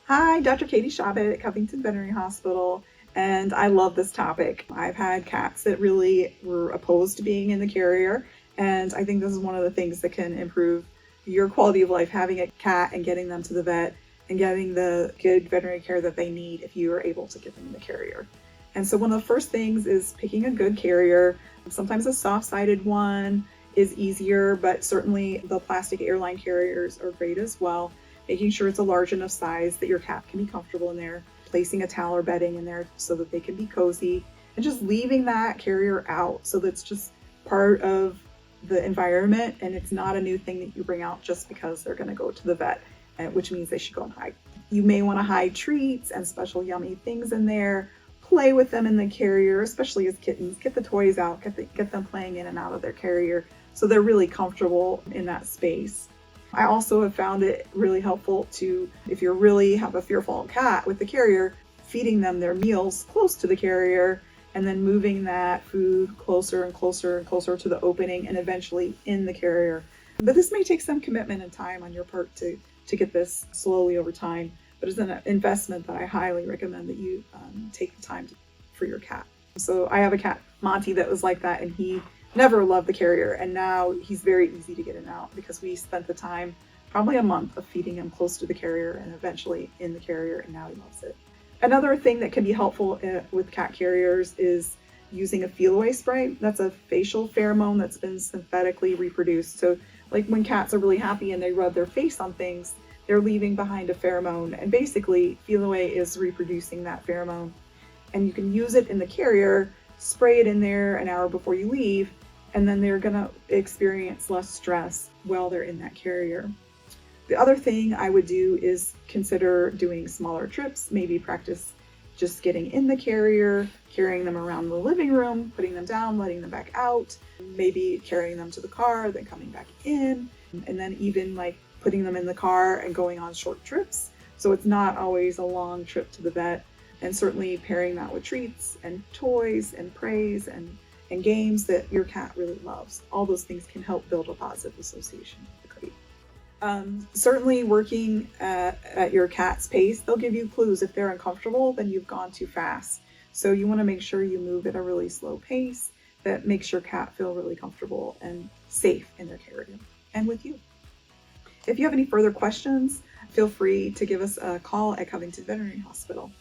Hi, Dr. Katie Chobot at Covington Veterinary Hospital, and I love this topic. I've had cats that really were opposed to being in the carrier, and I think this is one of the things that can improve your quality of life, having a cat and getting them to the vet and getting the good veterinary care that they need if you are able to get them in the carrier. And so, one of the first things is picking a good carrier. Sometimes a soft sided one is easier, but certainly the plastic airline carriers are great as well. Making sure it's a large enough size that your cat can be comfortable in there, placing a towel or bedding in there so that they can be cozy, and just leaving that carrier out so that's just part of the environment and it's not a new thing that you bring out just because they're going to go to the vet, which means they should go and hide. You may want to hide treats and special yummy things in there. Play with them in the carrier, especially as kittens. Get the toys out, get them playing in and out of their carrier so they're really comfortable in that space. I also have found it really helpful to, if you really have a fearful cat with the carrier, feeding them their meals close to the carrier and then moving that food closer and closer and closer to the opening and eventually in the carrier. But this may take some commitment and time on your part to get this slowly over time, but it's an investment that I highly recommend that you take the time for your cat. So I have a cat, Monty, that was like that, and he never loved the carrier, and now he's very easy to get in and out because we spent the time, probably a month, of feeding him close to the carrier and eventually in the carrier, and now he loves it. Another thing that can be helpful with cat carriers is using a feel away spray. That's a facial pheromone that's been synthetically reproduced. So like when cats are really happy and they rub their face on things, they're leaving behind a pheromone, and basically feel away is reproducing that pheromone, and you can use it in the carrier, spray it in there an hour before you leave, and then they're going to experience less stress while they're in that carrier. The other thing I would do is consider doing smaller trips, maybe practice just getting in the carrier, carrying them around the living room, putting them down, letting them back out, maybe carrying them to the car, then coming back in, and then even like putting them in the car and going on short trips. So it's not always a long trip to the vet, and certainly pairing that with treats and toys and praise and games that your cat really loves. All those things can help build a positive association with the crate. Certainly working at your cat's pace, they'll give you clues. If they're uncomfortable, then you've gone too fast. So you want to make sure you move at a really slow pace that makes your cat feel really comfortable and safe in their carrier and with you. If you have any further questions, feel free to give us a call at Covington Veterinary Hospital.